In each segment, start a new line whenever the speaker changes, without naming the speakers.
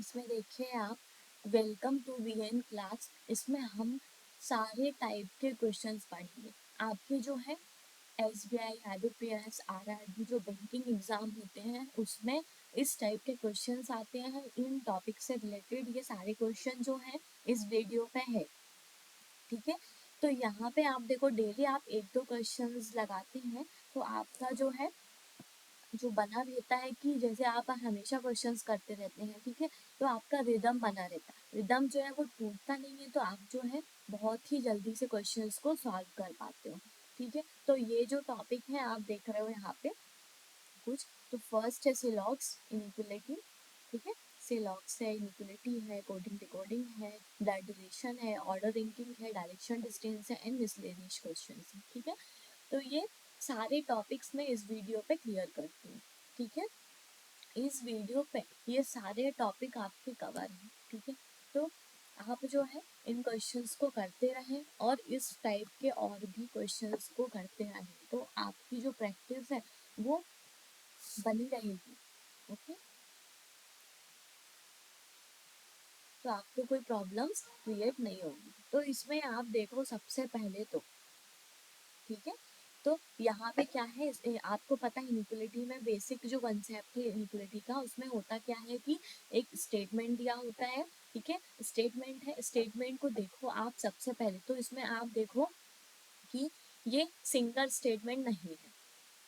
इसमें देखिए आप, वेलकम टू वीएन क्लास। इसमें हम सारे टाइप के क्वेश्चंस पढ़ेंगे। आपके जो है एसबीआई, आईबीपीएस, आरआरबी जो बैंकिंग एग्जाम होते हैं उसमें इस टाइप के क्वेश्चंस आते हैं। इन टॉपिक से रिलेटेड ये सारे क्वेश्चन जो हैं इस वीडियो पे है, ठीक है। तो यहाँ पे आप देखो, डेली आप एक दो क्वेश्चंस लगाते हैं तो आपका जो है जो बना रहता है कि जैसे आप हमेशा क्वेश्चंस करते रहते हैं, ठीक है, तो आपका रिदम बना रहता है। रिदम जो है वो टूटता नहीं है, तो आप जो है बहुत ही जल्दी से क्वेश्चंस को सॉल्व कर पाते हो, ठीक है। तो ये जो टॉपिक है आप देख रहे हो यहाँ पे कुछ, तो फर्स्ट है सिलॉक्स इनइक्वलिटी, ठीक है। सिलॉक्स है, इनइक्वलिटी है, कोडिंग डिकोडिंग है, ब्लड रिलेशन है, ऑर्डर रैंकिंग है, डायरेक्शन डिस्टेंस है एंड मिसलेनियस क्वेश्चंस है, ठीक है। तो ये सारे टॉपिक्स में इस वीडियो पे क्लियर करती हूँ, ठीक है। इस वीडियो पे ये सारे टॉपिक आपके कवर हैं, ठीक है। तो आप जो है इन क्वेश्चंस को करते रहें और इस टाइप के और भी क्वेश्चंस को करते रहें, तो आपकी जो प्रैक्टिस है वो बनी रहेगी, ओके। तो आपको कोई प्रॉब्लम्स क्रिएट नहीं होगी। तो इसमें आप देखो सबसे पहले तो, ठीक है, तो यहाँ पे क्या है, आपको पता है इनइक्वलिटी में बेसिक जो कंसेप्ट है इनइक्वलिटी का, उसमें होता क्या है कि एक स्टेटमेंट दिया होता है, ठीक है। स्टेटमेंट है, स्टेटमेंट को देखो आप सबसे पहले तो इसमें आप देखो कि ये सिंगल स्टेटमेंट नहीं है,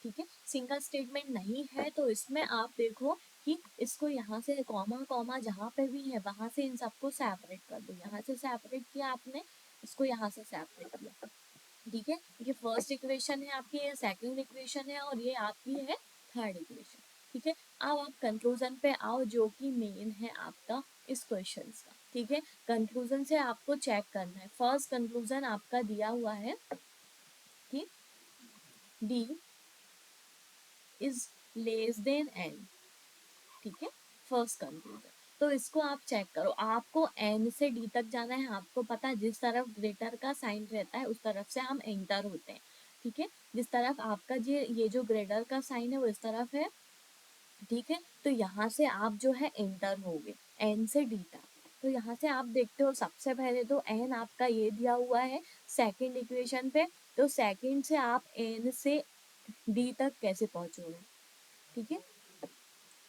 ठीक है। सिंगल स्टेटमेंट नहीं है तो इसमें आप देखो कि इसको यहाँ से कॉमा कॉमा जहाँ पे भी है वहां से इन सबको सेपरेट कर दो। यहाँ से सेपरेट किया आपने, इसको यहाँ से सेपरेट किया, ठीक है। ये फर्स्ट इक्वेशन है आपकी, ये सेकंड इक्वेशन है और ये आपकी है थर्ड इक्वेशन, ठीक है। अब आप कंक्लूजन पे आओ जो कि मेन है आपका इस क्वेश्चन का, ठीक है। कंक्लूजन से आपको चेक करना है। फर्स्ट कंक्लूजन आपका दिया हुआ है कि D is less than N, ठीक है, फर्स्ट कंक्लूजन। तो इसको आप चेक करो, आपको एन से डी तक जाना है। आपको पता है जिस तरफ ग्रेटर का साइन रहता है उस तरफ से हम एंटर होते हैं, ठीक है। जिस तरफ आपका ये जो ग्रेटर का साइन है वो इस तरफ है, ठीक है। तो यहाँ से आप जो है एंटर होगे एन से डी तक। तो यहाँ से आप देखते हो सबसे पहले तो एन आपका ये दिया हुआ है सेकंड इक्वेशन पे, तो सेकंड से आप एन से डी तक कैसे पहुंचोगे, ठीक है।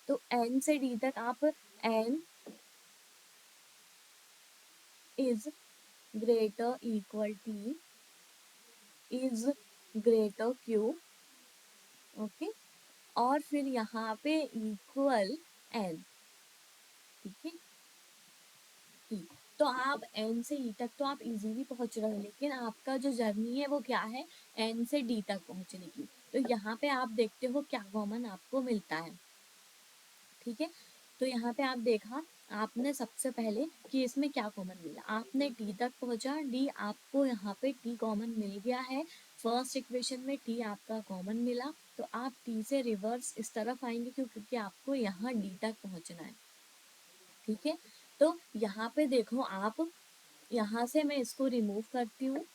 तो एन से डी तक आप N is greater equal T is greater Q, okay. और फिर यहाँ पे इक्वल एन, ठीक है, टी। तो आप एन से ई तक तो आप इजीली पहुंच रहे हो, लेकिन आपका जो जर्नी है वो क्या है, एन से डी तक पहुंचने की। तो यहाँ पे आप देखते हो क्या कॉमन आपको मिलता है, ठीक है। तो यहाँ पे आप देखा आपने सबसे पहले कि इसमें क्या कॉमन मिला, आपने टी तक पहुंचा, डी आपको यहाँ पे टी कॉमन मिल गया है। फर्स्ट इक्वेशन में टी आपका कॉमन मिला, तो आप टी से रिवर्स इस तरफ आएंगे क्योंकि आपको यहाँ डी तक पहुंचना है, ठीक है। तो यहाँ पे देखो आप, यहाँ से मैं इसको रिमूव करती हूँ,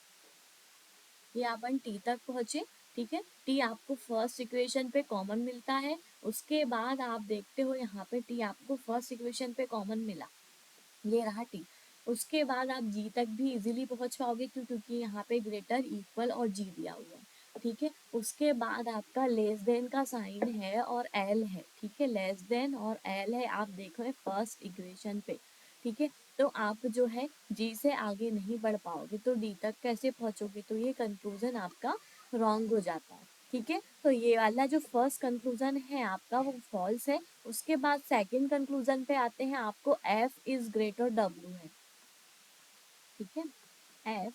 ये अपन टी तक पहुंचे, ठीक है। टी आपको फर्स्ट इक्वेशन पे कॉमन मिलता है, उसके बाद आप देखते हो यहाँ पे टी आपको फर्स्ट इक्वेशन पे कॉमन मिला, ये रहा टी। उसके बाद आप जी तक भी इजीली पहुंच पाओगे क्योंकि यहाँ पे ग्रेटर इक्वल और जी दिया हुआ है, ठीक है। उसके बाद आपका लेस देन का साइन है और एल है, ठीक है, लेस देन और एल है, आप देखो फर्स्ट इक्वेशन पे, ठीक है। तो आप जो है जी से आगे नहीं बढ़ पाओगे, तो डी तक कैसे पहुंचोगे, तो ये कंक्लूजन आपका रॉन्ग हो जाता है, ठीक है। तो ये वाला जो फर्स्ट कंक्लूजन है आपका वो फॉल्स है। उसके बाद सेकंड कंक्लूजन पे आते हैं, आपको एफ इज ग्रेटर डब्ल्यू है, ठीक है, एफ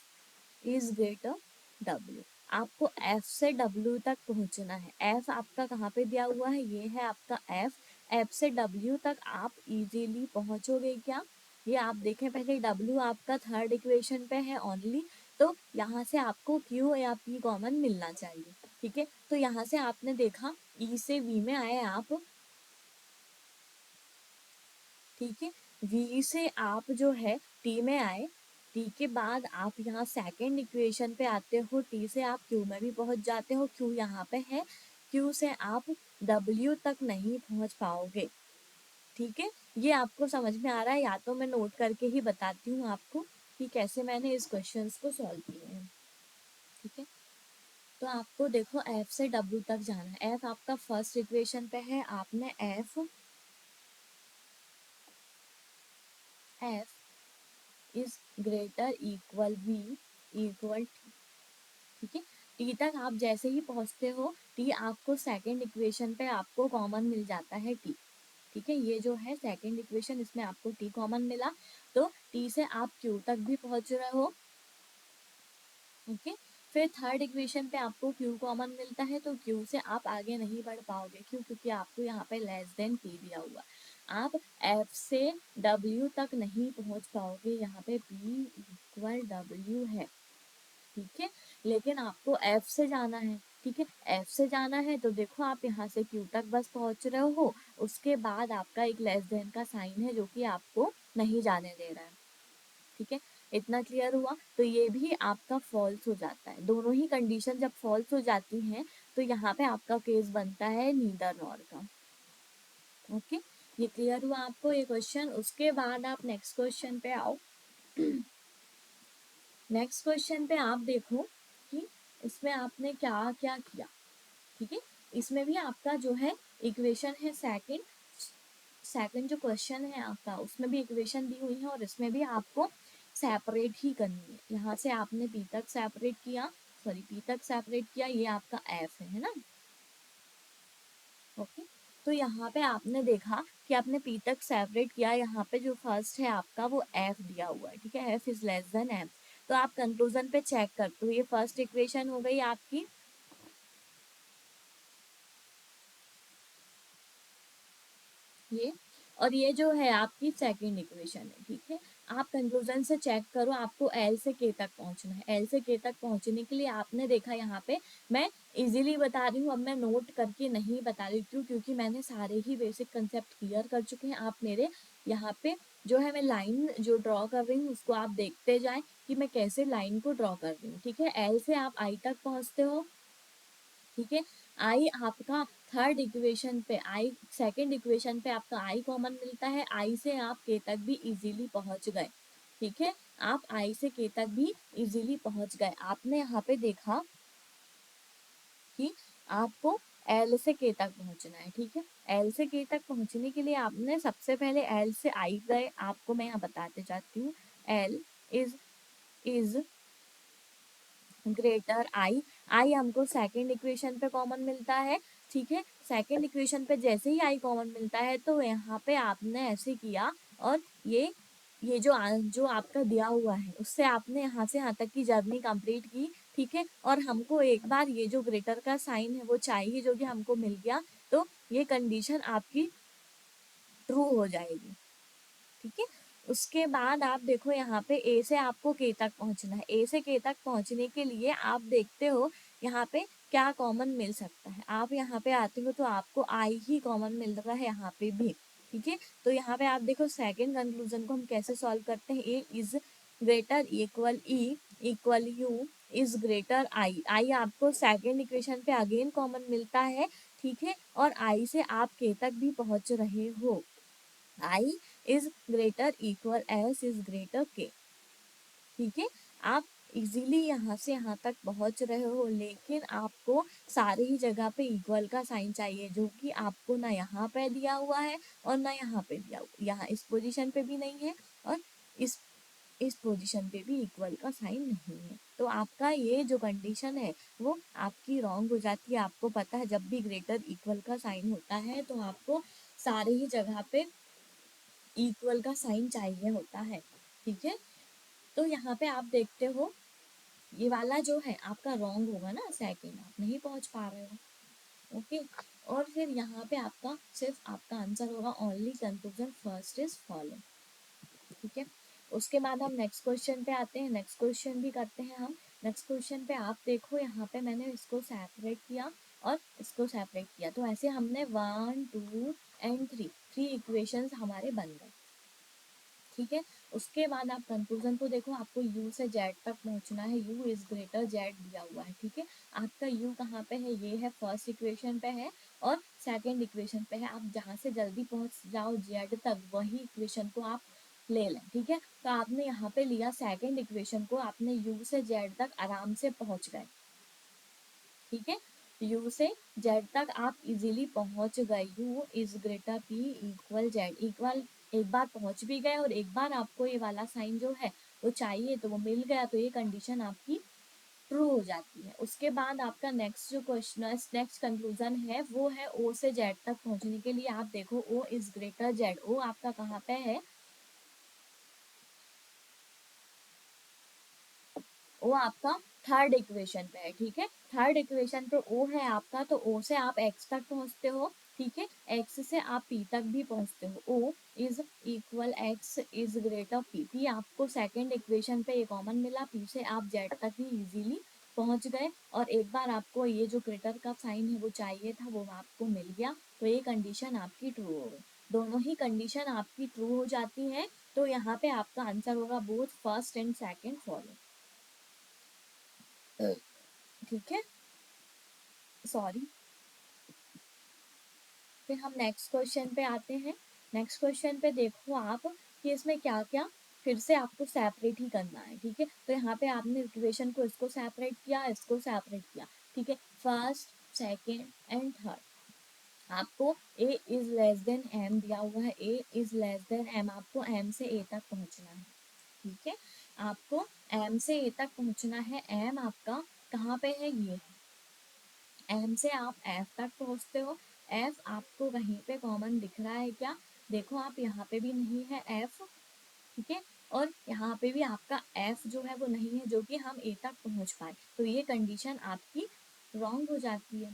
इज ग्रेटर डब्ल्यू। आपको एफ से डब्ल्यू तक पहुंचना है। एफ आपका कहाँ पे दिया हुआ है, ये है आपका एफ। एफ से डब्ल्यू तक आप इजीली पहुंचोगे क्या, ये आप देखें पहले, डब्ल्यू आपका थर्ड इक्वेशन पे है ओनली, तो यहाँ से आपको क्यू या पी कॉमन मिलना चाहिए, ठीक है। तो यहाँ से आपने देखा ई से वी में आए आप, ठीक है, वी से आप जो है टी में आए, टी के बाद आप यहाँ सेकंड इक्वेशन पे आते हो, टी से आप क्यू में भी पहुंच जाते हो, क्यू यहाँ पे है, क्यू से आप डब्ल्यू तक नहीं पहुंच पाओगे, ठीक है। ये आपको समझ में आ रहा है, या तो मैं नोट करके ही बताती हूँ आपको कि कैसे मैंने इस क्वेश्चन को सॉल्व किए हैं। ठीक है, तो आपको देखो एफ से डब्ल्यू तक जाना है। एफ आपका फर्स्ट इक्वेशन पे है, आपने F is greater equal B equal, ठीक है, टी तक आप जैसे ही पहुंचते हो, टी आपको सेकंड इक्वेशन पे आपको कॉमन मिल जाता है टी। ठीक है, ये जो है सेकंड इक्वेशन, इसमें आपको टी कॉमन मिला, तो टी से आप क्यू तक भी पहुंच रहे हो। ओके, फिर थर्ड इक्वेशन पे आपको क्यू कॉमन मिलता है, तो क्यू से आप आगे नहीं बढ़ पाओगे, क्यों? क्योंकि आपको यहाँ पे लेस देन पी दिया हुआ, आप एफ से डब्ल्यू तक नहीं पहुंच पाओगे, यहाँ पे पी इक्वल डब्ल्यू है। ठीक है, लेकिन आपको एफ से जाना है। ठीक है, एफ से जाना है तो देखो आप यहाँ से क्यू तक बस पहुंच रहे हो, उसके बाद आपका एक लेस देन का साइन है जो कि आपको नहीं जाने दे रहा है। ठीक है, इतना क्लियर हुआ? तो ये भी आपका फॉल्स हो जाता है। दोनों ही कंडीशन जब फॉल्स हो जाती हैं तो यहाँ पे आपका केस बनता है नीदर नॉर का। ओके, ये क्लियर हुआ आपको ये क्वेश्चन? उसके बाद आप नेक्स्ट क्वेश्चन पे आओ। नेक्स्ट क्वेश्चन पे आप देखो कि इसमें आपने क्या क्या किया। ठीक है, इसमें भी आपका जो है इक्वेशन है सेकंड, सेकंड जो क्वेश्चन है आपका उसमें भी इक्वेशन दी हुई है और इसमें भी आपको सेपरेट ही करनी है। यहाँ से आपने पी तक सेपरेट किया, सॉरी पी तक सेपरेट किया, ये आपका एफ है ना। ओके, तो यहाँ पे आपने देखा कि आपने पी तक सेपरेट किया, यहाँ पे जो फर्स्ट है आपका वो एफ दिया हुआ है। ठीक है, F is less than M, तो आप कंक्लूजन पे चेक करते हो, ये फर्स्ट इक्वेशन हो गई आपकी, ये, और ये जो है आपकी सेकंड इक्वेशन है। ठीक है, आप कंक्लूजन से चेक करो, आपको एल से के तक पहुंचना है। एल से के तक पहुंचने के लिए आपने देखा यहाँ पे मैं इजीली बता रही हूँ, अब मैं नोट करके नहीं बता रही, क्यों? क्योंकि मैंने सारे ही बेसिक कंसेप्ट क्लियर कर चुके हैं। आप मेरे यहाँ पे जो है मैं लाइन जो ड्रॉ कर रही हूँ उसको आप देखते जाएं कि मैं कैसे लाइन को ड्रॉ कर रही हूँ। ठीक है, एल से आप आई तक पहुंचते हो। ठीक है, आई आपका थर्ड इक्वेशन पे, आई सेकंड इक्वेशन पे आपका आई कॉमन मिलता है, आई से आप के तक भी इजीली पहुंच गए। ठीक है, आप आई से के तक भी इजीली पहुंच गए। आपने यहाँ पे देखा कि आपको एल से के तक पहुंचना है। ठीक है, एल से के तक पहुंचने के लिए आपने सबसे पहले एल से आई गए, आपको मैं यहाँ बताते जाती हूँ। एल इज ग्रेटर आई, आई हमको सेकंड इक्वेशन पे कॉमन मिलता है। ठीक है, सेकंड इक्वेशन पे जैसे ही आई कॉमन मिलता है तो यहाँ पे आपने ऐसे किया और ये जो आपका दिया हुआ है उससे आपने यहाँ से यहाँ तक की जर्नी कंप्लीट की। ठीक है, और हमको एक बार ये जो ग्रेटर का साइन है वो चाहिए, जो कि हमको मिल गया, तो ये कंडीशन आपकी ट्रू हो जाएगी। ठीक है, उसके बाद आप देखो यहाँ पे ए से आपको के तक पहुंचना है। ए से के तक पहुंचने के लिए आप देखते हो यहाँ पे क्या कॉमन मिल सकता है। आप यहाँ पे आते हो तो आपको आई ही कॉमन मिल रहा है यहाँ पे भी। ठीक है, तो यहाँ पे आप देखो सेकंड कंक्लूजन को हम कैसे सॉल्व करते हैं। A is greater equal E equal U is greater I, I आपको सेकेंड इक्वेशन पे अगेन कॉमन मिलता है। ठीक है, और आई से आप के तक भी पहुंच रहे हो, I is greater equal S is greater K. ठीक है, आप इजीली यहाँ से यहाँ तक पहुंच रहे हो, लेकिन आपको सारी ही जगह पे इक्वल का साइन चाहिए, जो कि आपको ना यहाँ पे दिया हुआ है और ना यहाँ पे दिया हुआ, यहाँ इस पोजीशन पे भी नहीं है और इस इस पोजीशन पे भी इक्वल का साइन नहीं है। तो आपका ये जो कंडीशन है वो आपकी रॉन्ग हो जाती है। आपको पता है जब भी ग्रेटर इक्वल का साइन होता है तो आपको सारे ही जगह पे इक्वल का साइन चाहिए होता है। ठीक है, तो यहाँ पे आप देखते हो ये वाला जो है आपका रॉन्ग होगा ना, सेकंड आप नहीं पहुंच पा रहे हो। ओके, और फिर यहाँ पे आपका सिर्फ आपका आंसर होगा only conclusion first is follow. ठीक है, उसके बाद हम नेक्स्ट क्वेश्चन पे आते हैं, नेक्स्ट क्वेश्चन भी करते हैं हम। नेक्स्ट क्वेश्चन पे आप देखो यहाँ पे मैंने इसको सेपरेट किया और इसको सेपरेट किया, तो ऐसे हमने 1 2 एंड 3 इक्वेशंस हमारे बन गए। ठीक है। उसके बाद आप कंक्लूजन को देखो, आपको u से z तक पहुंचना है, u इज ग्रेटर z दिया हुआ है, ठीक है। आपका u कहाँ पे है, ये है फर्स्ट इक्वेशन पे है और सेकंड इक्वेशन पे है। आप जहाँ से जल्दी पहुंच जाओ z तक वही इक्वेशन को आप ले लें, ठीक है। तो आपने यहाँ पे लिया सेकंड इक्वेशन को, आपने u से z तक आराम से पहुंच गए, ठीक है। u से z तक आप इजीली पहुंच गए, u is greater p equal z equal, एक बार पहुंच भी गए और एक बार आपको ये वाला साइन जो है वो चाहिए तो वो मिल गया, तो ये कंडीशन आपकी ट्रू हो जाती है। उसके बाद आपका नेक्स्ट जो क्वेश्चन, नेक्स्ट कंक्लूजन है वो है o से z तक पहुंचने के लिए आप देखो o is greater z, o आपका कहाँ पे है, वो आपका थर्ड इक्वेशन पे है, ठीक है। थर्ड इक्वेशन पे ओ है आपका, तो ओ से आप एक्स तक पहुंचते हो, ठीक है। एक्स से आप पी तक भी पहुंचते हो, O is equal X is greater P, P आपको सेकंड इक्वेशन पे ये कॉमन मिला, पी से आप जेड तक भी इजीली पहुंच गए और एक बार आपको ये जो ग्रेटर का साइन है वो चाहिए था वो आपको मिल गया, तो ये कंडीशन आपकी ट्रू हो गई। दोनों ही कंडीशन आपकी ट्रू हो जाती है, तो यहाँ पे आपका आंसर होगा both first and second follow, ठीक है। सॉरी। फिर हम नेक्स्ट क्वेश्चन पे आते हैं। नेक्स्ट क्वेश्चन पे देखो आप कि इसमें क्या क्या फिर से आपको सेपरेट ही करना है, ठीक है। तो यहाँ पे आपने इक्वेशन को इसको सेपरेट किया, इसको सेपरेट किया, ठीक है। फर्स्ट, सेकेंड एंड थर्ड आपको a is less then m दिया हुआ है, a is less then m, आपको m से a तक पहुंचना है, ठीक है। आपको m से a तक पहुंचना है, m आपका कहाँ पे है, ये एम से आप एफ तक पहुंचते हो, एफ आपको कहीं पे कॉमन दिख रहा है क्या, देखो आप यहाँ पे भी नहीं है एफ, ठीक है। और यहाँ पे भी आपका एफ जो है वो नहीं है जो कि हम ए तक पहुंच पाए, तो ये कंडीशन आपकी रॉन्ग हो जाती है,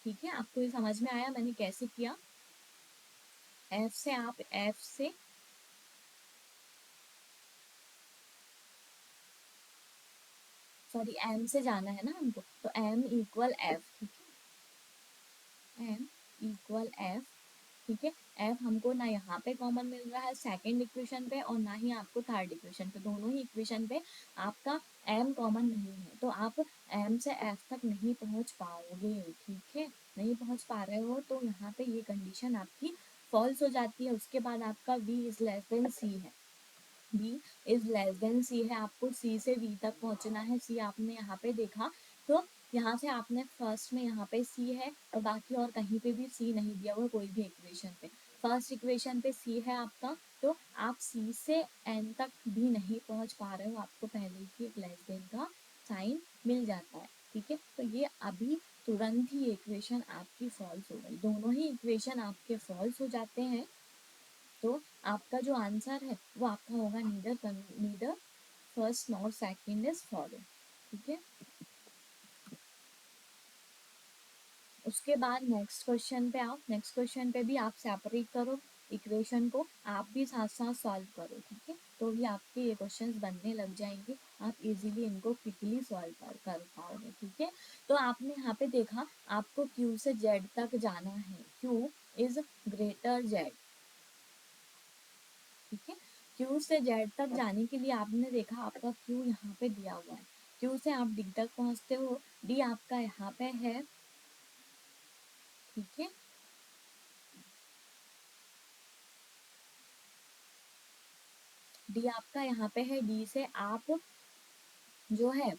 ठीक है। आपको ये समझ में आया मैंने कैसे किया, एफ से सॉरी एम से जाना है ना हमको, तो एम इक्वल एफ, ठीक है, एम इक्वल एफ, ठीक है। एफ हमको ना यहाँ पे कॉमन मिल रहा है सेकंड इक्वेशन पे और ना ही आपको थर्ड इक्वेशन पे, दोनों ही इक्वेशन पे आपका एम कॉमन नहीं है, तो आप एम से एफ तक नहीं पहुँच पाओगे, ठीक है। नहीं पहुँच पा रहे हो तो यहाँ पे ये कंडीशन आपकी फॉल्स हो जाती है। उसके बाद आपका v इज लेस देन सी है, b is less then c है, आपको c से v तक पहुंचना है, c आपने यहाँ पे देखा, तो यहाँ से आपने फर्स्ट में यहाँ पे c है और बाकी और कहीं पे भी c नहीं दिया हुआ कोई भी इक्वेशन पे, फर्स्ट इक्वेशन पे c है आपका, तो आप c से n तक भी नहीं पहुंच पा रहे हो, आपको पहले ही एक लेस देन का साइन मिल जाता है, ठीक है। तो ये अभी तुरंत ही इक्वेशन आपकी फॉल्स हो गई, दोनों ही इक्वेशन आपके फॉल्स हो जाते हैं, तो आपका जो आंसर है वो आपका होगा neither first nor second is follow, ठीक है। उसके बाद नेक्स्ट क्वेश्चन पे आओ, नेक्स्ट क्वेश्चन पे भी आप सेपरेट करो इक्वेशन को, आप भी साथ साथ सॉल्व करो, ठीक है, तो भी आपके ये क्वेश्चंस बनने लग जाएंगे, आप इजीली इनको क्विकली सॉल्व कर पाओगे, ठीक है। तो आपने यहाँ पे देखा आपको Q से Z तक जाना है, Q इज ग्रेटर Z, ठीक है। क्यू से जेड तक जाने के लिए आपने देखा आपका क्यू यहाँ पे दिया हुआ है, क्यू से आप डी तक पहुंचते हो, डी आपका यहाँ पे है, ठीक है। डी आपका यहाँ पे है, डी से आप जो है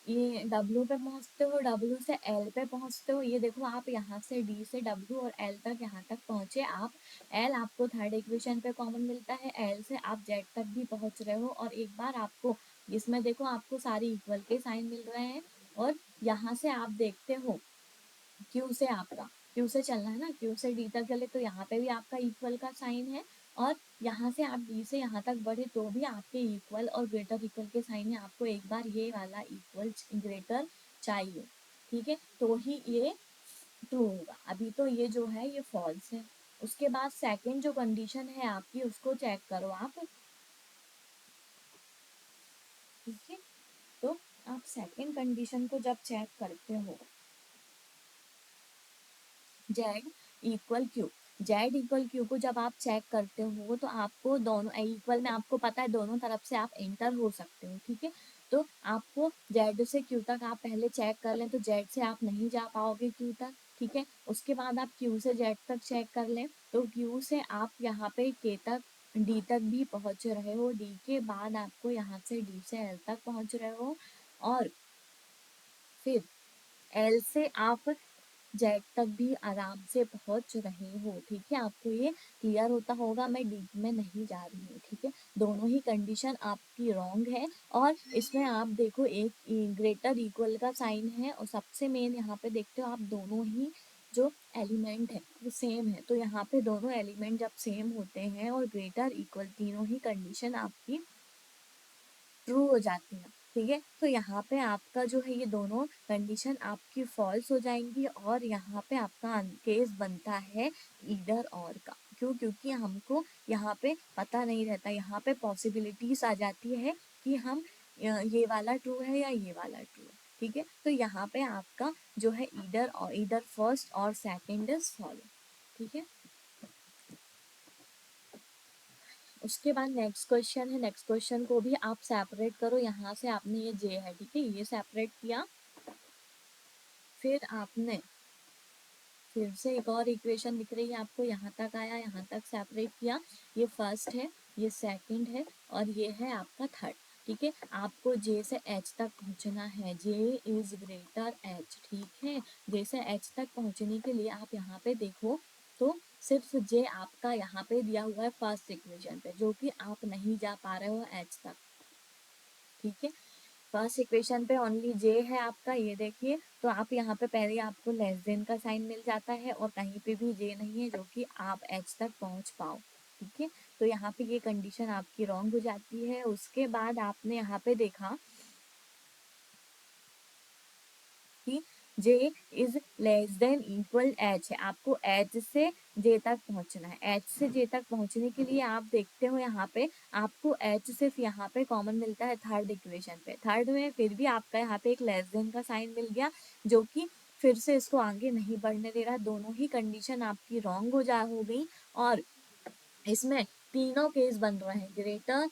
ये डब्ल्यू पे पहुंचते हो, डब्ल्यू से एल पे पहुंचते हो, ये देखो आप यहाँ से डी से डब्ल्यू और एल तक यहाँ तक पहुंचे आप, एल आपको थर्ड इक्वेशन पे कॉमन मिलता है, एल से आप जेड तक भी पहुंच रहे हो और एक बार आपको जिसमें देखो आपको सारे इक्वल के साइन मिल रहे हैं और यहाँ से आप देखते हो क्यू से आपका क्यू से चलना है ना, क्यू से डी तक चले तो यहाँ पे भी आपका इक्वल का साइन है और यहाँ से आप डी से यहाँ तक बढ़े तो भी आपके इक्वल और ग्रेटर इक्वल के साइन है, आपको एक बार ये वाला इक्वल ग्रेटर चाहिए, ठीक है, तो ही ये ट्रू होगा, अभी तो ये जो है ये फॉल्स है। उसके बाद सेकंड जो कंडीशन है आपकी उसको चेक करो आप, ठीक है। तो आप सेकंड कंडीशन को जब चेक करते हो z equal Q, Z equal Q को जब आप चेक करते हो तो आपको दोनों इक्वल में आपको पता है दोनों तरफ से आप एंटर हो सकते हो, ठीक है। तो आपको जेड से क्यू तक आप पहले चेक कर लें, तो जेड से आप नहीं जा पाओगे क्यू तक, ठीक है। उसके बाद आप क्यू से जेड तक चेक कर लें, तो क्यू से आप यहाँ पे के तक डी तक भी पहुँच रहे हो, डी के बाद आपको यहाँ से डी से एल तक पहुँच रहे हो, और फिर एल से आप जेड तक भी आराम से पहुंच रहे हो, ठीक है। आपको ये क्लियर होता होगा, मैं डीप में नहीं जा रही हूँ, ठीक है। दोनों ही कंडीशन आपकी रॉन्ग है, और इसमें आप देखो एक ग्रेटर इक्वल का साइन है, और सबसे मेन यहाँ पे देखते हो आप दोनों ही जो एलिमेंट है वो सेम है, तो यहाँ पे दोनों एलिमेंट जब सेम होते हैं और ग्रेटर इक्वल, तीनों ही कंडीशन आपकी ट्रू हो जाती है, ठीक है। तो यहाँ पे आपका जो है ये दोनों कंडीशन आपकी फॉल्स हो जाएंगी, और यहाँ पे आपका केस बनता है ईदर और का। क्यों? क्योंकि हमको यहाँ पे पता नहीं रहता, यहाँ पे पॉसिबिलिटीज आ जाती है कि हम ये वाला ट्रू है या ये वाला ट्रू है, ठीक है। तो यहाँ पे आपका जो है ईदर और ईदर फर्स्ट और सेकेंड इज फॉलो, ठीक है। उसके बाद नेक्स्ट क्वेश्चन है, नेक्स्ट क्वेश्चन को भी आप सेपरेट करो, यहाँ से आपने ये जे है, ठीक है, ये सेपरेट किया, फिर आपने फिर से एक और इक्वेशन दिख रही है आपको, यहाँ तक आया, यहाँ तक सेपरेट किया, ये फर्स्ट है, ये सेकंड है, और ये है आपका थर्ड, ठीक है। आपको जे से एच तक पहुँचना है, जे इज ग्रेटर एच, ठीक है। जे से एच तक पहुँचने के लिए आप यहाँ पे देखो, तो सिर्फ जे आपका यहाँ पे दिया हुआ है फर्स्ट इक्वेशन पे, जो कि आप नहीं जा पा रहे हो एच तक, ठीक है। फर्स्ट इक्वेशन पे ओनली जे है आपका, ये देखिए, तो आप यहाँ पे पहले आपको लेस देन का साइन मिल जाता है, और कहीं पे भी जे नहीं है जो कि आप एच तक पहुँच पाओ, ठीक है। तो यहाँ पे ये कंडीशन आपकी रॉन्ग हो जाती है। उसके बाद आपने यहाँ पे देखा कि J is less than equal H है, आपको एच से जे तक पहुंचना है। एच से जे तक पहुंचने के लिए आप देखते हो यहाँ पे आपको एच सिर्फ यहाँ पे कॉमन मिलता है थर्ड इक्वेशन पे, थर्ड में फिर भी आपका यहाँ पे एक लेस देन का साइन मिल गया, जो कि फिर से इसको आगे नहीं बढ़ने दे रहा। दोनों ही कंडीशन आपकी रॉन्ग हो गई, और इसमें तीनों केस बन रहे हैं, ग्रेटर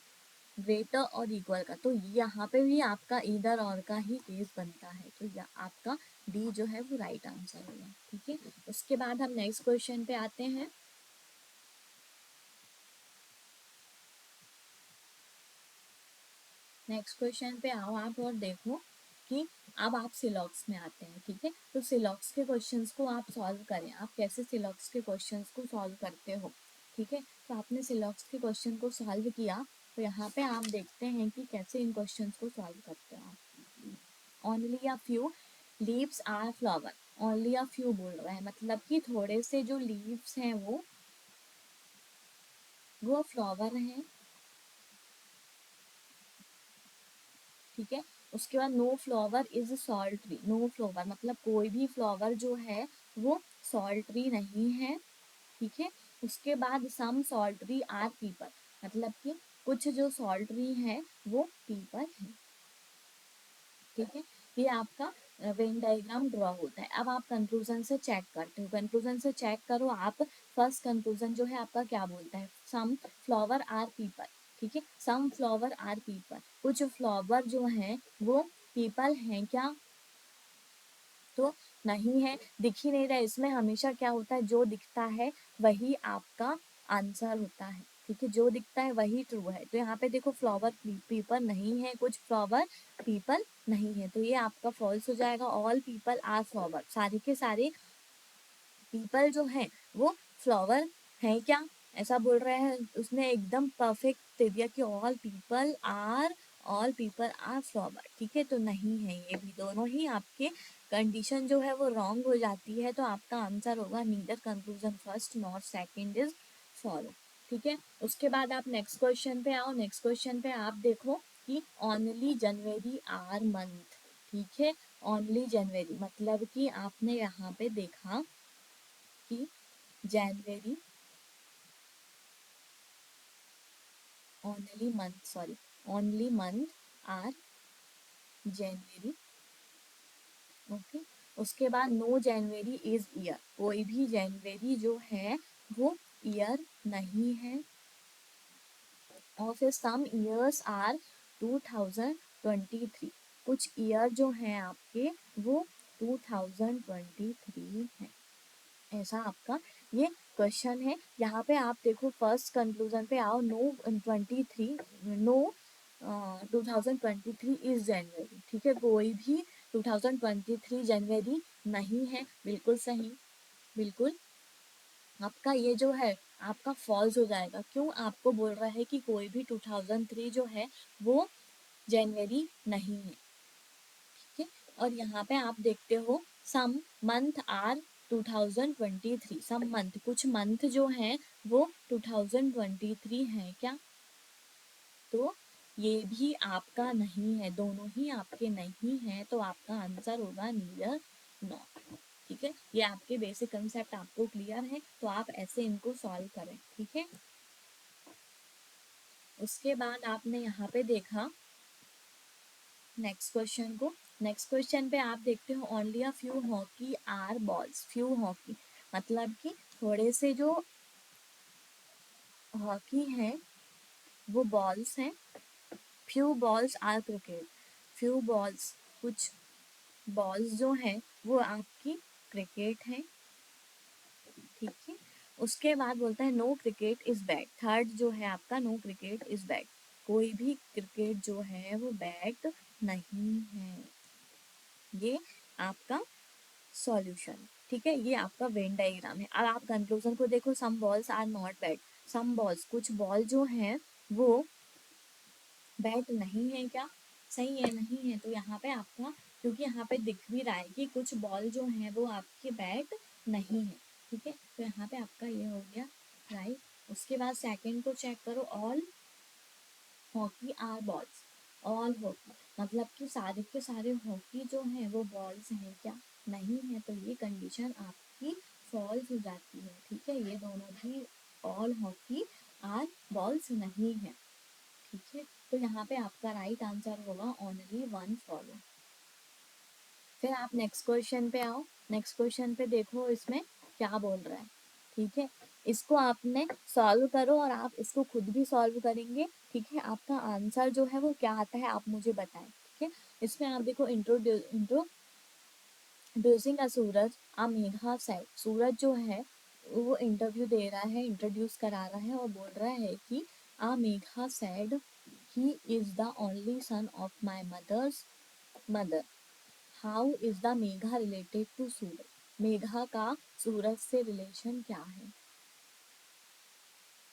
ग्रेटर और इक्वल का, तो यहाँ पे भी आपका इधर और का ही केस बनता है, तो आपका डी जो है वो राइट आंसर होगा, ठीक है। उसके बाद हम नेक्स्ट क्वेश्चन पे आते हैं। नेक्स्ट क्वेश्चन पे आओ आप और देखो कि अब आप सिलॉक्स में आते हैं, ठीक है। तो सिलॉक्स के क्वेश्चंस को आप सॉल्व करें, आप कैसे सिलॉक्स के क्वेश्चंस को सॉल्व करते हो, ठीक है। तो आपने सिलॉक्स के क्वेश्चन को सॉल्व किया, तो यहाँ पे आप देखते हैं कि कैसे इन क्वेश्चंस को सॉल्व करते हो आप। Only a few leaves are flower, only a few बोल रहा है, मतलब कि थोड़े से जो लीव्स हैं वो फ्लावर हैं, ठीक है। उसके बाद no flower is sultry, no flower मतलब कोई भी फ्लावर जो है वो सॉल्ट्री नहीं है, ठीक है। उसके बाद सम सॉल्ट्री आर पीपल, मतलब कि कुछ जो सॉल्ट्री है वो पीपल है, ठीक है। ये आपका वेन डायग्राम ड्रॉ होता है। अब आप कंक्लूजन से चेक करते हो, कंक्लूजन से चेक करो आप। फर्स्ट कंक्लूजन जो है आपका क्या बोलता है, सम फ्लावर आर पीपल, ठीक है। सम फ्लावर आर पीपल, कुछ फ्लावर जो हैं वो पीपल हैं क्या, तो नहीं है, दिख ही नहीं रहा। इसमें हमेशा क्या होता है, जो दिखता है वही आपका आंसर होता है, ठीक है। जो दिखता है वही ट्रू है। तो यहाँ पे देखो फ्लावर पीपल नहीं है, कुछ फ्लावर पीपल नहीं है, तो ये आपका फॉल्स हो जाएगा। ऑल पीपल आर फ्लावर, सारे के सारे पीपल जो है वो फ्लावर है क्या, ऐसा बोल रहा है उसने, एकदम परफेक्ट दे दिया कि ऑल पीपल आर फ्लावर, ठीक है। तो नहीं है, ये भी दोनों ही आपके कंडीशन जो है वो रॉन्ग हो जाती है। तो आपका आंसर होगा neither conclusion first not second is follow, ठीक है। उसके बाद आप नेक्स्ट क्वेश्चन पे आओ। नेक्स्ट क्वेश्चन पे आप देखो कि ओनली जनवरी आर मंथ, ठीक है। ओनली जनवरी मतलब कि आपने यहाँ पे देखा कि January, only month, sorry, only month are January, okay. उसके बाद नो जनवरी इज ईयर, कोई भी जनवरी जो है वो ईयर नहीं है। और फिर सम ईयर्स आर 2023, कुछ ईयर जो हैं आपके वो 2023 हैं। ऐसा आपका ये क्वेश्चन है। यहाँ पे आप देखो फर्स्ट कंक्लूजन पे आओ, नो 23, नो 2023 इज जनवरी। ठीक है, कोई भी 2023 जनवरी नहीं है। बिल्कुल सही, बिल्कुल आपका ये जो है आपका फॉल्स हो जाएगा। क्यों? आपको बोल रहा है कि कोई भी 2003 जो है वो जनवरी नहीं है। ठीक है, और यहाँ पे आप देखते हो सम मंथ आर 2023, सम मंथ, कुछ मंथ जो हैं वो 2023 हैं क्या? तो ये भी आपका नहीं है, दोनों ही आपके नहीं हैं, तो आपका आंसर होगा नीदर नॉट। ठीक है, ये आपके बेसिक कंसेप्ट आपको क्लियर है, तो आप ऐसे इनको सॉल्व करें। ठीक है, उसके बाद आपने यहाँ पे देखा नेक्स्ट क्वेश्चन को। नेक्स्ट क्वेश्चन पे आप देखते हो only a few hockey are balls. Few hockey मतलब कि थोड़े से जो हॉकी हैं वो बॉल्स हैं। Few balls are cricket, few balls, कुछ बॉल्स जो हैं वो आपकी क्रिकेट है। ठीक है, उसके बाद बोलता है no cricket is bad. Third जो है आपका नो क्रिकेट इज बैड, कोई भी क्रिकेट जो है वो बैड नहीं है। ये आपका सॉल्यूशन। ठीक है, ये आपका वेन डायग्राम है। अब आप कंक्लूजन को देखो, some balls are not bad. Some balls, कुछ बॉल जो हैं वो बैट नहीं है क्या? सही है, नहीं है। तो यहाँ पे आपका, क्योंकि यहाँ पे दिख भी रहा है कि कुछ बॉल जो है वो आपके बैट नहीं है। ठीक है, तो यहाँ पे आपका ये हो गया राइट। उसके बाद सेकंड को चेक करो, all hockey are balls. All hockey मतलब कि सारे के सारे हॉकी जो हैं वो बॉल्स हैं क्या? नहीं है। तो ये कंडीशन आपकी फॉल्स हो जाती है। ठीक है, ये दोनों भी ऑल हॉकी आर बॉल्स नहीं है। ठीक है, तो यहाँ पे आपका राइट आंसर होगा ओनली वन फॉलो। फिर आप नेक्स्ट क्वेश्चन पे आओ। नेक्स्ट क्वेश्चन पे देखो इसमें क्या बोल रहा है। ठीक है, इसको आपने सॉल्व करो और आप इसको खुद भी सॉल्व करेंगे। ठीक है, आपका आंसर जो है वो क्या आता है आप मुझे बताएं। ठीक है, इसमें आप देखो introducing a Suraj a Megha said. Suraj जो है वो इंटरव्यू दे रहा है, इंट्रोड्यूस करा रहा है और बोल रहा है कि a Megha said he is the only son of my mother's mother. How is the Megha related to Suraj? Megha का सूरज से रिलेशन क्या है?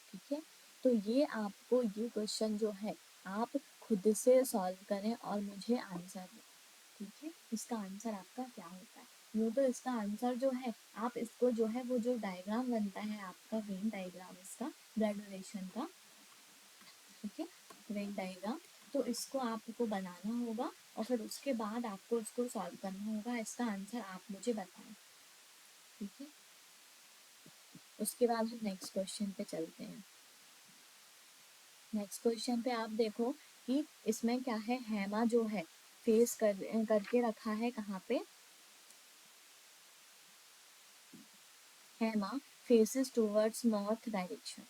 ठीक है, तो ये आपको ये क्वेश्चन जो है आप खुद से सॉल्व करें और मुझे आंसर दें। ठीक है, इसका आंसर आपका क्या होता है? यूँ तो इसका आंसर जो है आप इसको जो है वो जो डायग्राम बनता है आपका वेन डायग्राम इसका ब्लड रिलेशन का। ठीक है, वेन डायग्राम, तो इसको आपको बनाना होगा और फिर उसके बाद आपको इसको सॉल्व करना होगा। इसका आंसर आप मुझे बताएं। ठीक है, उसके बाद हम नेक्स्ट क्वेश्चन पे चलते हैं। नेक्स्ट क्वेश्चन पे आप देखो कि इसमें क्या है, हेमा जो है फेस करके रखा है कहाँ पे? Hema faces towards north direction.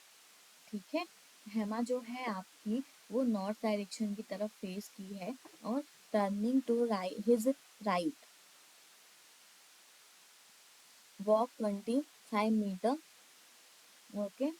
ठीक है, हेमा जो है आपकी वो नॉर्थ डायरेक्शन की तरफ फेस की है और turning to his right, walk 25 metre. Okay,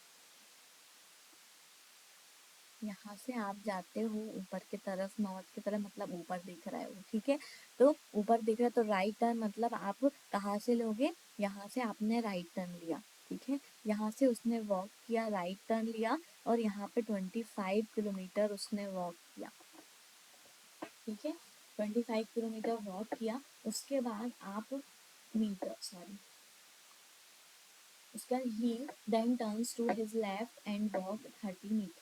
यहाँ से आप जाते हो ऊपर की तरफ, नॉर्थ की तरफ, मतलब ऊपर दिख रहा है वो। ठीक है, तो ऊपर दिख रहा है तो राइट टर्न मतलब आप कहाँ से लोगे? यहाँ से आपने राइट टर्न लिया। ठीक है, यहाँ से उसने वॉक किया, राइट टर्न लिया और यहाँ पे 25 किलोमीटर उसने वॉक किया। ठीक है, 25 किलोमीटर वॉक किया। उसके बाद आप मीटर सॉरी उसका he then turns to his left and walk 30 meter.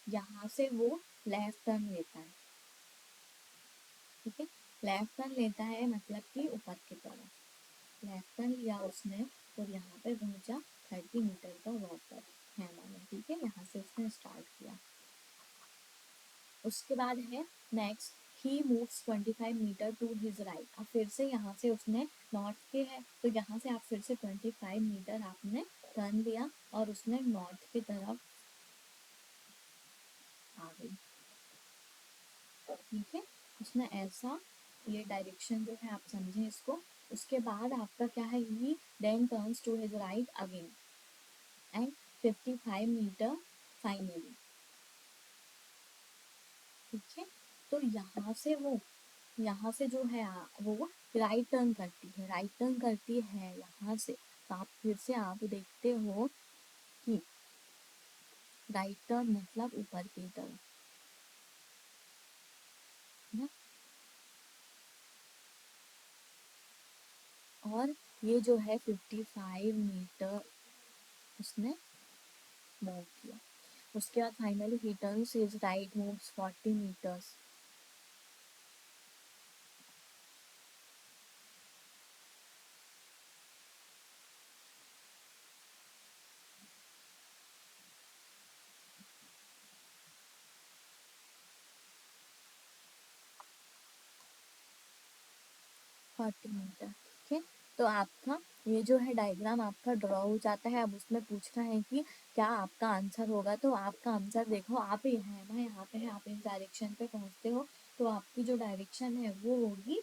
यहाँ से वो लेफ्ट टर्न लेता है। ठीक है, लेफ्ट टर्न लेता है मतलब कि ऊपर की तरफ लेफ्ट टर्न लिया उसने और यहाँ पे पहुंचा 30 मीटर का वॉक कर हेमा ने। ठीक है, यहाँ से उसने स्टार्ट किया। उसके बाद है next he moves 25 metre to his right. अब फिर से यहाँ से उसने नॉर्थ के है तो यहाँ से आप फिर से 25 मीटर आपने टर्न लिया और उसने नॉर्थ की तरफ आ गई। ठीक है, उसने ऐसा, ये डायरेक्शन जो है आप समझें इसको। उसके बाद आपका क्या है, he then turns to his right again and 55 meter finally. ठीक है, तो यहाँ से जो है वो राइट टर्न करती है, राइट टर्न करती है यहाँ से। तो आप फिर से आप देखते हो कि राइट टर्न मतलब ऊपर की तरफ ना। और ये जो है 55 मीटर उसने मूव किया। उसके बाद finally he turns his right moves 40 metres. 40 metre. ठीक है, तो आपका ये जो है डायग्राम आपका ड्रॉ हो जाता है। अब उसमें पूछना है कि क्या आपका आंसर होगा। तो आपका आंसर देखो, आप है ना यहाँ पे है, आप इस डायरेक्शन पे पहुँचते हो तो आपकी जो डायरेक्शन है वो होगी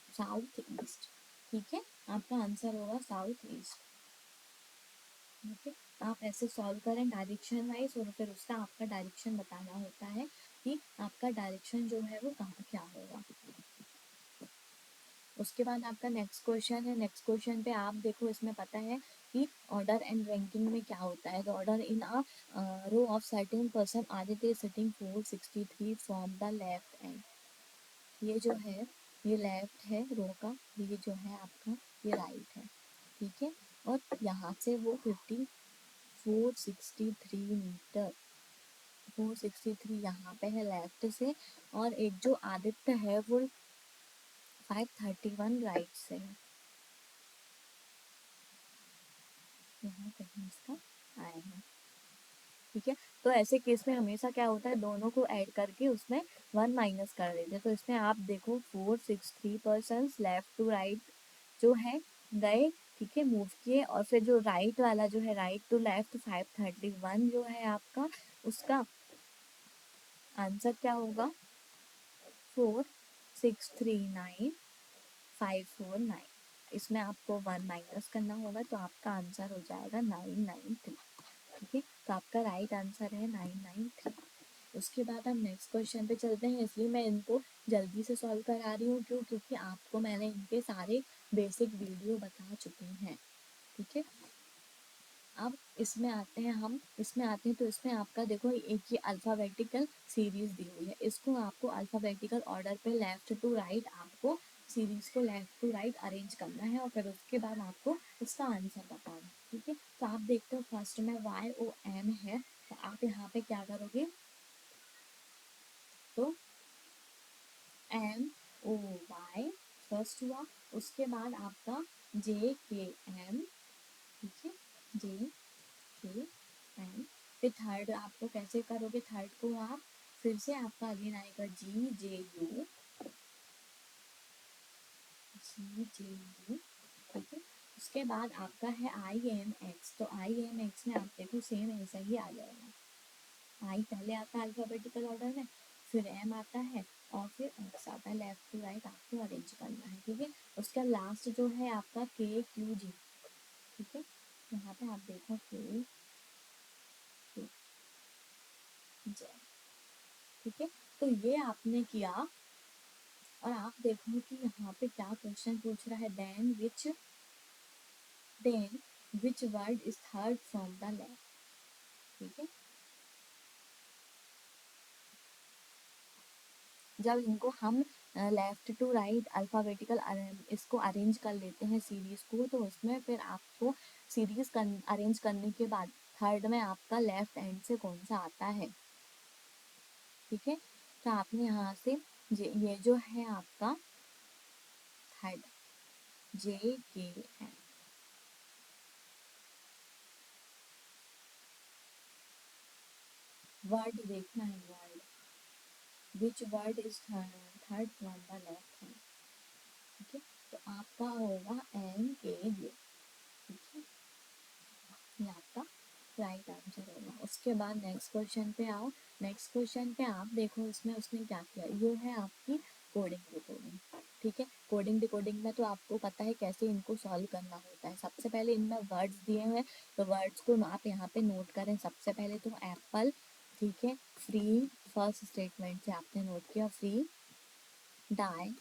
साउथ ईस्ट। ठीक है, आपका आंसर होगा साउथ ईस्ट। ओके, आप ऐसे सॉल्व करें डायरेक्शन वाइज और फिर उसका आपका डायरेक्शन बताना होता है कि आपका डायरेक्शन जो है वो कहाँ क्या होगा। उसके बाद आपका नेक्स्ट क्वेश्चन है। नेक्स्ट क्वेश्चन पे आप देखो, इसमें पता है कि ऑर्डर एंड रैंकिंग में क्या होता है। तो order in a row of certain person, Aditya sitting 463 from the left end. ये जो है ये लेफ्ट है रो का, ये जो है आपका ये राइट है। ठीक है, और यहाँ से वो 463 मीटर, 463 यहाँ पे है लेफ्ट से, और एक जो आदित्य है वो 531 राइट से है। यहाँ कहीं इसका आएगा। ठीक है, तो ऐसे केस में हमेशा क्या होता है, दोनों को ऐड करके उसमें 1 माइनस कर देते हैं। तो इसमें आप देखो 463 पर्सन लेफ्ट टू राइट जो है गए। ठीक है, मूव किए, और फिर जो राइट वाला जो है राइट टू लेफ्ट 531 जो है आपका, उसका आंसर क्या होगा 4639549। इसमें आपको 1 माइनस करना होगा तो आपका आंसर हो जाएगा 993। ठीक है, तो आपका राइट आंसर है 993। उसके बाद हम नेक्स्ट क्वेश्चन पे चलते हैं। इसलिए मैं इनको जल्दी से सॉल्व करा रही हूँ, क्यों, क्योंकि आपको मैंने इनके सारे बेसिक वीडियो बता चुकी हैं। ठीक है, अब इसमें आते हैं तो इसमें आपका देखो एक ये अल्फ़ाबेटिकल सीरीज दी हुई है। इसको आपको अल्फ़ाबेटिकल ऑर्डर पे लेफ्ट टू राइट आपको सीरीज को लेफ्ट टू राइट अरेंज करना है और फिर उसके बाद आपको इसका आंसर बताना है। ठीक है, तो आप देखते हो फर्स्ट में YOM है, तो आप यहाँ पे क्या करोगे, तो MOY फर्स्ट हुआ। उसके बाद आपका JKM। ठीक है, JKM। फिर थर्ड आपको कैसे करोगे, थर्ड को आप फिर से आपका अगेन आएगा GJU, GJU। ठीक है, उसके बाद आपका है IMX। तो IMX में आप देखो सेम ऐसा ही आ जाएगा। आई पहले आता है अल्फ़ाबेटिकल ऑर्डर में, फिर एम आता है और फिर एक्स आता है। लेफ्ट टू राइट आपको अरेंज करना है। ठीक है, उसका लास्ट जो है आपका KQG। ठीक है, यहाँ पे आप देखो KQJ। ठीक है, तो ये आपने किया, और आप देखो कि यहाँ पे क्या क्वेश्चन पूछ रहा है, then which word is third from the left. ठीक है, जब इनको हम लेफ्ट टू राइट अल्फ़ाबेटिकल इसको अरेंज कर लेते हैं सीरीज़ को, तो उसमें फिर आपको सीरीज़ अरेंज करने के बाद थर्ड में आपका लेफ्ट एंड से कौन सा आता है। ठीक है, तो आपने यहाँ से ये जो है आपका थर्ड JKM, वर्ड देखना है, word which word is third from the left hand. ठीक है, तो आपका होगा एंगेज। ठीक है, ये आपका राइट आंसर होगा। उसके बाद नेक्स्ट क्वेश्चन पे आओ। नेक्स्ट क्वेश्चन पे आप देखो, इसमें उसने क्या किया, ये है आपकी कोडिंग डिकोडिंग। ठीक है, कोडिंग डिकोडिंग में तो आपको पता है कैसे इनको सॉल्व करना होता है। सबसे पहले इनमें वर्ड्स दिए हुए हैं, तो वर्ड्स को आप यहाँ पे नोट करें। सबसे पहले तो एप्पल, ठीक है, फ्री, फर्स्ट स्टेटमेंट से आपने नोट किया फ्री, डाई,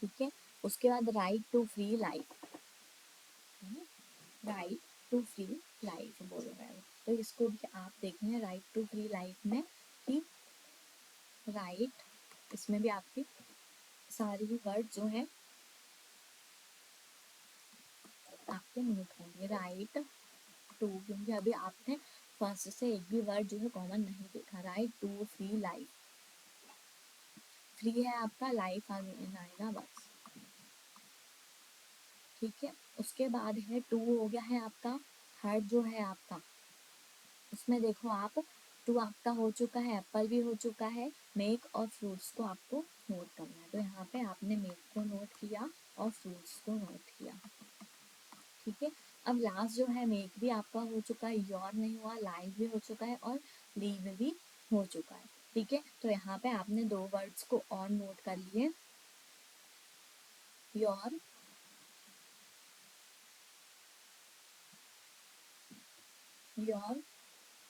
ठीक है। उसके बाद right to free life, right to free life बोल रहा है, तो इसको भी आप देखेंगे राइट टू फ्री लाइफ में कि राइट, इसमें भी आपकी सारी वर्ड जो है आपके नोट होंगे। राइट टू, क्योंकि अभी आपने फर्स्ट से एक भी वर्ड जो है कॉमन नहीं देखा। Right to free life, free है आपका, लाइफ आगे आएगा बस। ठीक है, उसके बाद है टू हो गया है आपका, थर्ड जो है आपका, उसमें देखो आप, टू आपका हो चुका है, एप्पल भी हो चुका है, मेक और फ्रूट्स को आपको नोट करना है। तो यहाँ पे आपने मेक को नोट किया और फ्रूट्स को नोट किया। ठीक है, अब लास्ट जो है मेक भी आपका हो चुका है, योर नहीं हुआ, लाइव भी हो चुका है और लीव भी हो चुका है। ठीक है, तो यहाँ पे आपने दो वर्ड्स को और नोट कर लिए, योर, योर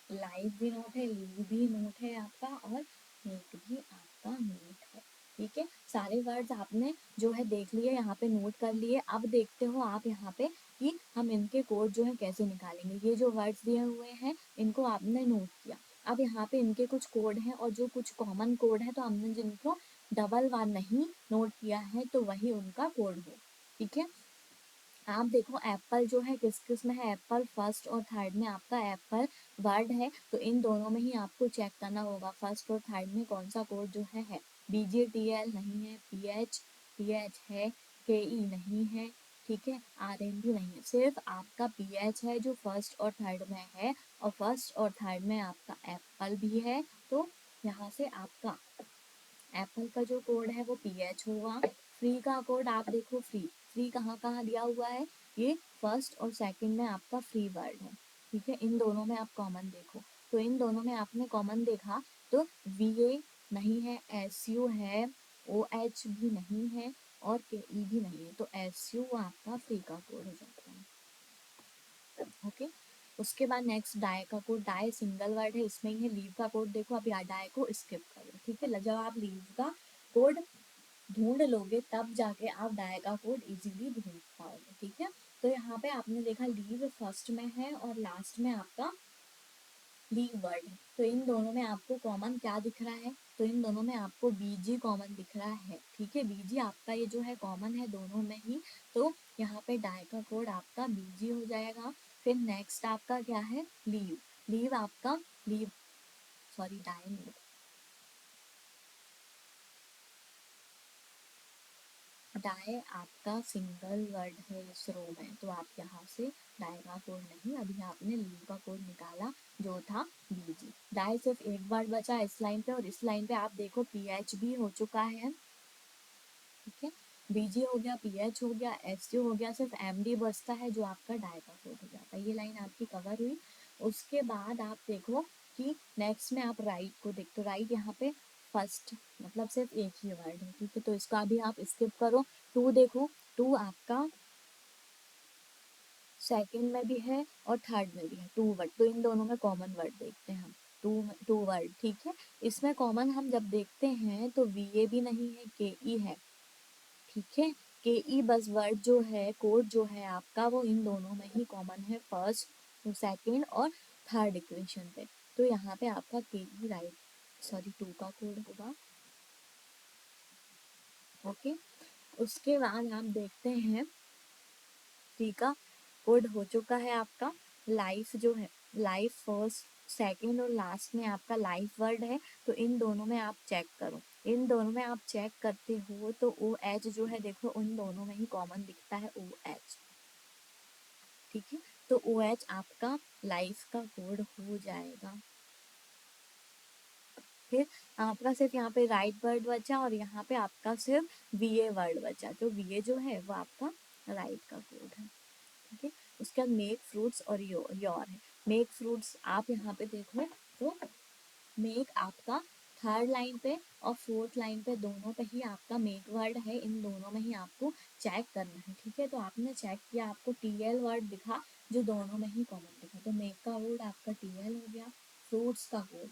लाइव भी नोट है, लीव भी नोट है आपका, और मेक भी आपका नोट है। ठीक है, सारे वर्ड्स आपने जो है देख लिए, यहाँ पे नोट कर लिए। अब देखते हो आप यहाँ पे कि हम इनके कोड जो है कैसे निकालेंगे। ये जो वर्ड्स दिए हुए हैं इनको आपने नोट किया, अब यहाँ पे इनके कुछ कोड हैं और जो कुछ कॉमन कोड है, तो हमने जिनको डबल बार नहीं नोट किया है तो वही उनका कोड हो। ठीक है, आप देखो एप्पल जो है किस किस में है, एप्पल फर्स्ट और थर्ड में आपका एप्पल वर्ड है, तो इन दोनों में ही आपको चेक करना होगा फर्स्ट और थर्ड में कौन सा कोड जो है। BGTL नहीं है, PH है, KE नहीं है, ठीक है, RN भी नहीं है, सिर्फ आपका PH है जो फर्स्ट और थर्ड में है, और फर्स्ट और थर्ड में आपका एप्पल भी है। तो यहाँ से आपका एप्पल का जो कोड है वो PH होगा। फ्री का कोड आप देखो, फ्री, फ्री कहाँ कहाँ दिया हुआ है, ये फर्स्ट और सेकंड में आपका फ्री वर्ड है। ठीक है, इन दोनों में आप कॉमन देखो, तो इन दोनों में आपने कॉमन देखा तो VA नहीं है, SU है, OH भी नहीं है और KE भी नहीं है, तो SU आपका फ्री का कोड हो जाता है। ओके, उसके बाद नेक्स्ट डाई का कोड, डाई सिंगल वर्ड है, इसमें ही है। लीव का कोड देखो, अभी डाई को स्किप करो। ठीक है, जब आप लीव का कोड ढूंढ लोगे तब जाके आप डाई का कोड इजीली ढूंढ पाओगे। ठीक है, तो यहाँ पे आपने देखा लीव फर्स्ट में है और लास्ट में आपका लीव वर्ड है, तो इन दोनों में आपको कॉमन क्या दिख रहा है, तो इन दोनों में आपको BG कॉमन दिख रहा है। ठीक है, BG आपका ये जो है कॉमन है दोनों में ही, तो यहाँ पे डाई का कोड आपका BG हो जाएगा। फिर नेक्स्ट आपका क्या है, लीव, लीव आपका लीव, सॉरी डाई नहीं, डाई आपका सिंगल वर्ड है इस रो में, तो आप यहाँ से डाई का कोड नहीं, अभी आपने लीव का कोड निकाला जो था BG। डाई सिर्फ एक वर्ड बचा इस लाइन पे, और इस लाइन पे आप देखो PH भी हो चुका है। ठीक है, BG हो गया, PH हो गया, SU हो गया, सिर्फ MD बचता है जो आपका डाई का कोड हो जाता है। ये लाइन आपकी कवर हुई। उसके बाद आप देखो कि नेक्स्ट में आप राइट को देखते हो, राइट यहाँ पे फर्स्ट मतलब सिर्फ एक ही वर्ड है। ठीक है, तो इसका भी आप स्किप करो। टू देखो, टू आपका सेकंड में भी है और थर्ड में भी है, टू वर्ड, तो इन दोनों में कॉमन वर्ड देखते हैं हम। टू वर्ड, ठीक है, इसमें कॉमन हम जब देखते हैं तो VA भी नहीं है, KE है। ठीक है, KE बस वर्ड जो है, कोड जो है आपका वो इन दोनों में ही कॉमन है, फर्स्ट सेकंड और थर्ड इक्वेशन पे, तो यहाँ पे आपका KE राइट, सॉरी टू का कोड होगा। ओके, उसके बाद आप देखते हैं टी का कोड हो चुका है आपका। लाइफ जो है, लाइफ फर्स्ट सेकंड और लास्ट में आपका लाइफ वर्ड है, तो इन दोनों में आप चेक करो, इन दोनों में आप चेक करते हो तो OH जो है देखो उन दोनों में ही कॉमन दिखता है, OH। ठीक है, तो OH आपका लाइफ का कोड हो जाएगा। फिर आपका सिर्फ यहाँ पे राइट वर्ड बचा और यहाँ पे आपका सिर्फ वीए वर्ड बचा, जो वीए जो है वो आपका राइट का कोड है। ठीक है, उसके बाद मेक फ्रूट्स और योर है। मेक फ्रूट्स आप यहाँ पे देखो तो मेक आपका थर्ड लाइन पे और फोर्थ लाइन पे दोनों पे ही आपका मेक वर्ड है, इन दोनों में ही आपको चेक करना है। ठीक है, तो आपने चेक किया, आपको टीएल वर्ड दिखा जो दोनों में ही कॉमन दिखा, तो मेक का कोड आपका टीएल हो गया। फ्रूट्स का कोड,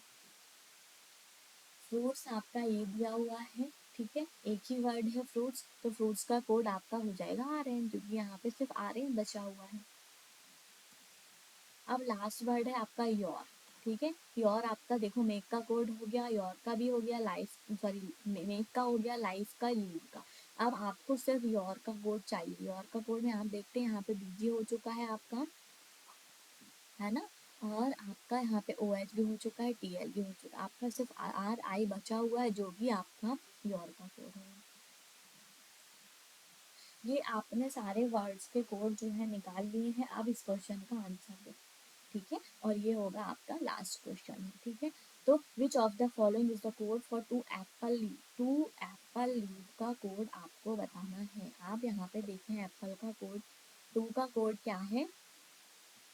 फ्रूट्स आपका ये दिया हुआ है। ठीक है, एक ही वर्ड है फ्रूट्स, तो फ्रूट्स का कोड आपका हो जाएगा ऑरेंज, क्योंकि यहाँ पे सिर्फ ऑरेंज बचा हुआ है। अब लास्ट वर्ड है आपका योर। ठीक है, योर आपका देखो मेक का कोड हो गया, योर का भी हो गया, लाइफ सॉरी मेक का हो गया, लाइफ का, लीव का। अब आपको सिर्फ योर का कोड चाहिए। योर का कोड में आप देखते हैं यहाँ पे बीजी हो चुका है आपका, है ना, और आपका यहाँ पे ओ एच भी हो चुका है, टी एल भी हो चुका है, आपका सिर्फ आर आई बचा हुआ है जो भी आपका योर का कोड है। ये आपने सारे वर्ड्स के कोड जो है निकाल लिए हैं। अब इस क्वेश्चन का आंसर दो। ठीक है, और ये होगा आपका लास्ट क्वेश्चन है। ठीक है, तो which of the following is the code for two apple leave. Two apple leave का कोड आपको बताना है। आप यहाँ पे देखें एप्पल का कोड, टू का कोड क्या है,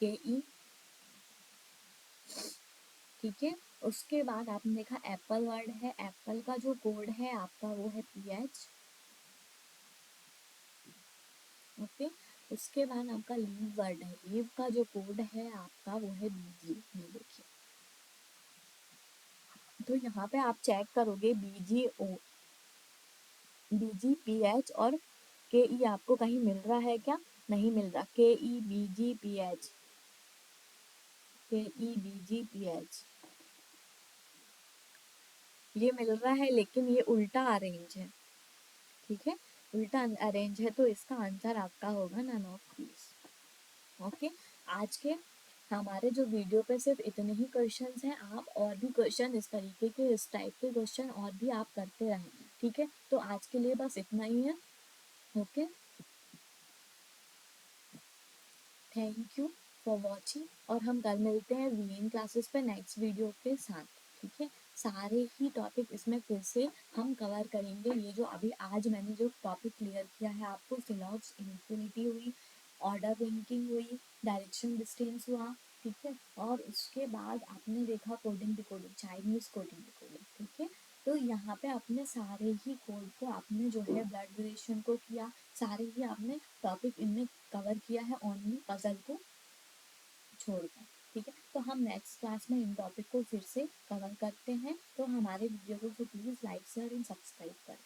के ई। ठीक है, उसके बाद आपने देखा एप्पल वर्ड है, एप्पल का जो कोड है आपका वो है पी एच। ओके, उसके बाद आपका लीव वर्ड है, लीव का जो कोड है आपका वो है बीजी। ये देखिए, तो यहाँ पे आप चेक करोगे बीजी ओ, बीजी पी एच और के ई आपको कहीं मिल रहा है क्या, नहीं मिल रहा। K E B G P H, K E B G P H ये मिल रहा है, लेकिन ये उल्टा अरेंज है। ठीक है, उल्टा अरेंज है, तो इसका आंसर आपका होगा नन ऑफ दीज। ओके, आज के हमारे जो वीडियो पे सिर्फ इतने ही क्वेश्चंस हैं। आप और भी क्वेश्चन इस तरीके के, इस टाइप के क्वेश्चन और भी आप करते रहें। ठीक है, तो आज के लिए बस इतना ही है। Okay, thank you for watching, और हम कल मिलते हैं वीएन क्लासेस पे नेक्स्ट वीडियो के साथ। ठीक है, सारे ही टॉपिक इसमें फिर से हम कवर करेंगे। ये जो अभी आज मैंने जो टॉपिक क्लियर किया है आपको, सिलॉक्स इन्फिनिटी हुई, ऑर्डर लिंकिंग हुई, डायरेक्शन डिस्टेंस हुआ। ठीक है, और उसके बाद आपने देखा coding decoding, Chinese coding decoding. ठीक है, तो यहाँ पे अपने सारे ही कोड को आपने जो है ब्लड रिलेशन को किया, सारे ही आपने टॉपिक इनमें कवर किया है, ओनली पजल को छोड़कर। ठीक है, तो हम नेक्स्ट क्लास में इन टॉपिक को फिर से कवर करते हैं। तो हमारे वीडियो को please like share and subscribe करें।